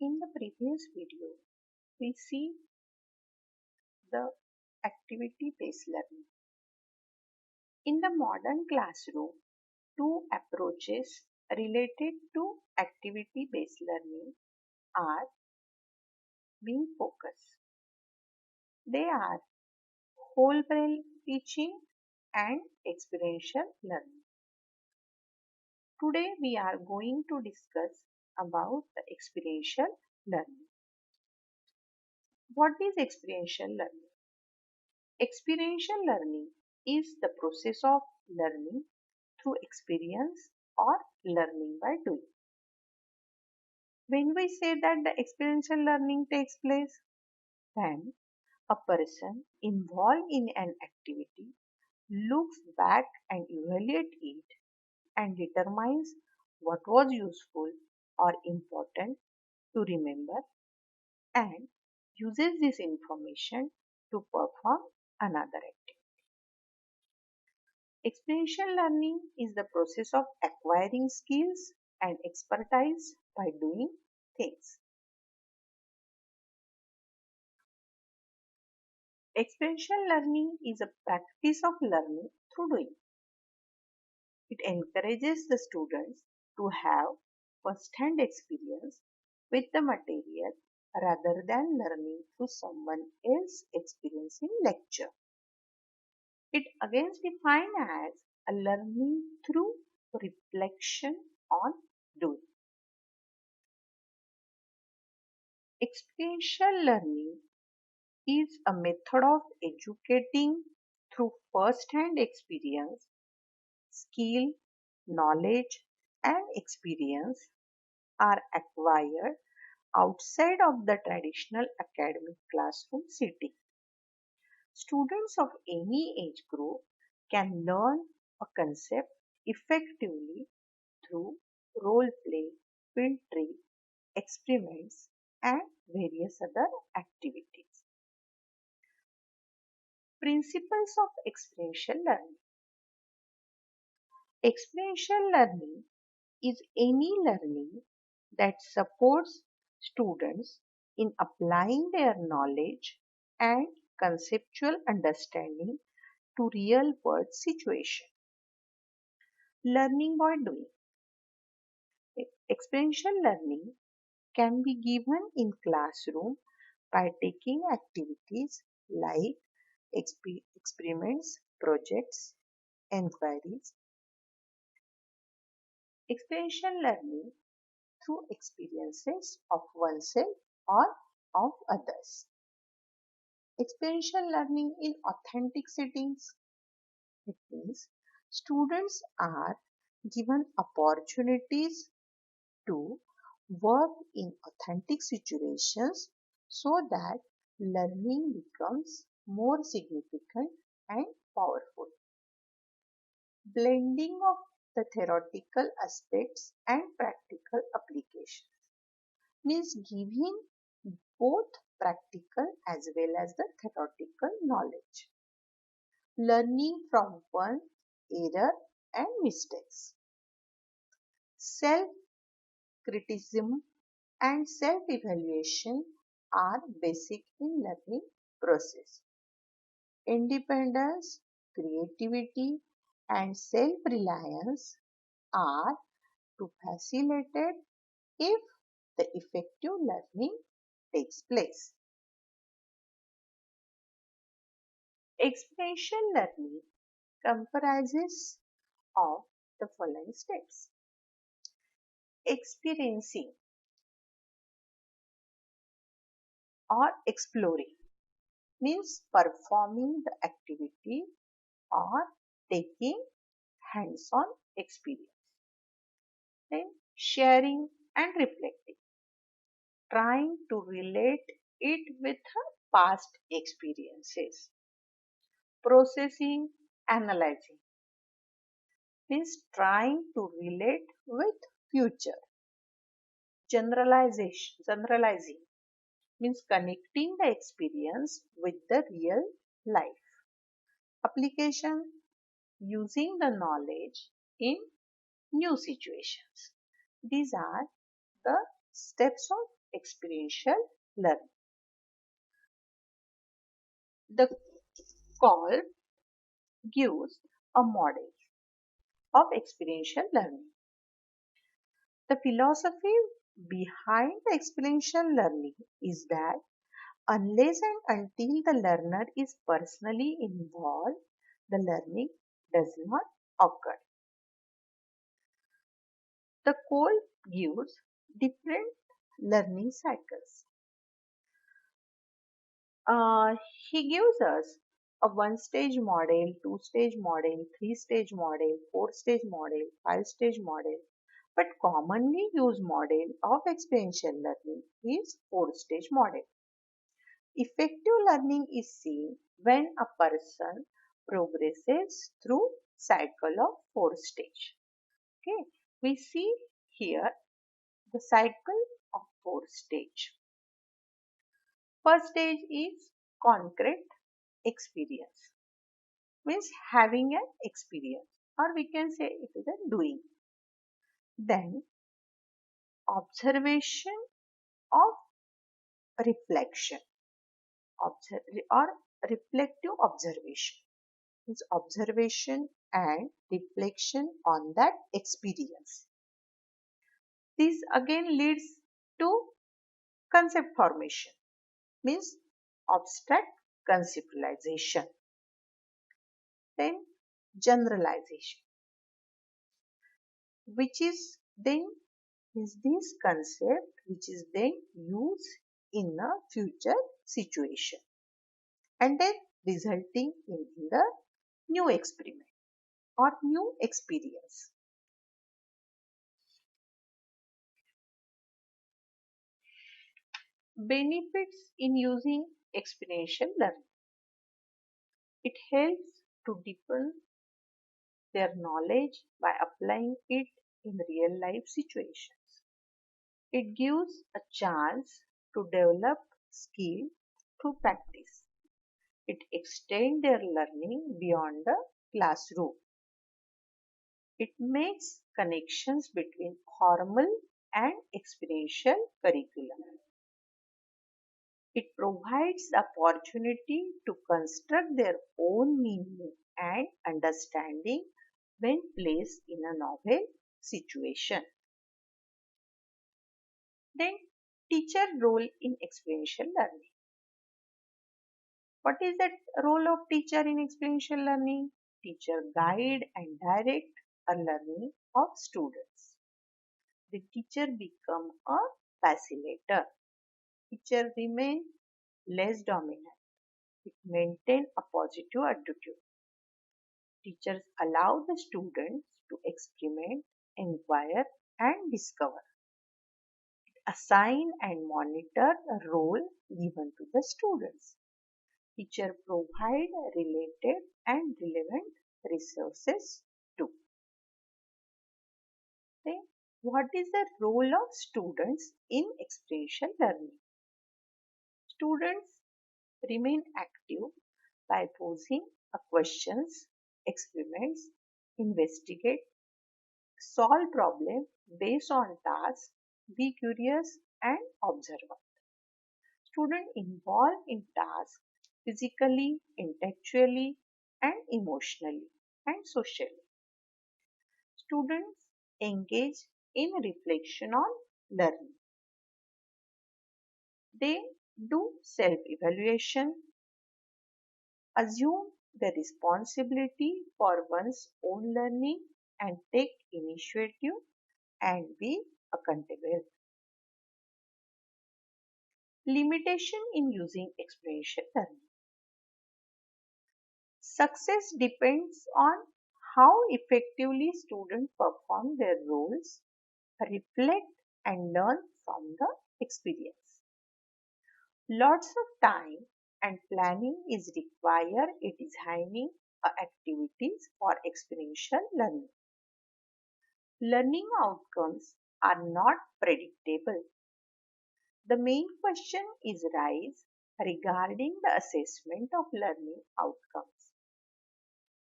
In the previous video, we see the activity-based learning. In the modern classroom, two approaches related to activity-based learning are being focused. They are whole brain teaching and experiential learning. Today we are going to discuss about the experiential learning. What is experiential learning? Experiential learning is the process of learning through experience or learning by doing. When we say that the experiential learning takes place, then a person involved in an activity looks back and evaluates it and determines what was useful or important to remember and uses this information to perform another activity. Experiential learning is the process of acquiring skills and expertise by doing things. Experiential learning is a practice of learning through doing. It encourages the students to have first-hand experience with the material rather than learning through someone else's experience in lecture. It again is defined as a learning through reflection on doing. Experiential learning is a method of educating through first-hand experience. Skill, knowledge, and experience are acquired outside of the traditional academic classroom setting. Students of any age group can learn a concept effectively through role play, field trip, experiments, and various other activities. Principles of experiential learning. Experiential learning is any learning that supports students in applying their knowledge and conceptual understanding to real world situations. Learning by doing. Experiential learning can be given in classroom by taking activities like experiments, projects, inquiries. Experiential learning through experiences of oneself or of others. Experiential learning in authentic settings. It means students are given opportunities to work in authentic situations so that learning becomes more significant and powerful. Blending of the theoretical aspects and practical applications means giving both practical as well as the theoretical knowledge. Learning from one error and mistakes. Self-criticism and self-evaluation are basic in learning process. Independence, creativity, and self-reliance are to facilitate if the effective learning takes place. Experiential learning comprises of the following steps. Experiencing or exploring means performing the activity or taking hands-on experience. Then sharing and reflecting, trying to relate it with past experiences. Processing, analyzing means trying to relate with future. Generalizing means connecting the experience with the real life. Application, using the knowledge in new situations. These are the steps of experiential learning. The call gives a model of experiential learning. The philosophy behind the experiential learning is that unless and until the learner is personally involved, the learning does not occur. The code gives different learning cycles. Uh, he gives us a one-stage model, two-stage model, three-stage model, four-stage model, five-stage model. But commonly used model of experiential learning is four-stage model. Effective learning is seen when a person progresses through cycle of four stage. Okay, we see here the cycle of four stage. First stage is concrete experience, means having an experience, or we can say it is a doing. Then observation of reflection, or reflective observation, means observation and reflection on that experience. This again leads to concept formation, means abstract conceptualization. Then generalization, which is then is this concept which is then used in a future situation and then resulting in the new experiment or new experience. Benefits in using experiential learning. It helps to deepen their knowledge by applying it in real life situations. It gives a chance to develop skill through practice. It extends their learning beyond the classroom. It makes connections between formal and experiential curriculum. It provides the opportunity to construct their own meaning and understanding when placed in a novel situation. Then, teacher role in experiential learning. What is the role of teacher in experiential learning? Teacher guide and direct a learning of students. The teacher become a facilitator. Teacher remain less dominant. It maintain a positive attitude. Teachers allow the students to experiment, inquire and discover. Assign and monitor a role given to the students. Teacher provide related and relevant resources too. Then, what is the role of students in experiential learning? Students remain active by posing a questions, experiments, investigate, solve problems based on tasks, be curious and observant. Students involved in tasks physically, intellectually and emotionally and socially. Students engage in reflection on learning. They do self-evaluation, assume the responsibility for one's own learning and take initiative and be accountable. Limitation in using experiential learning. Success depends on how effectively students perform their roles, reflect and learn from the experience. Lots of time and planning is required in designing activities for experiential learning. Learning outcomes are not predictable. The main question is raised regarding the assessment of learning outcomes.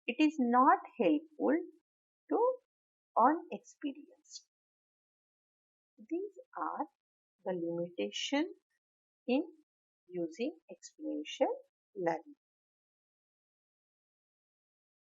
It is not helpful to unexperienced. These are the limitation in using experiential learning.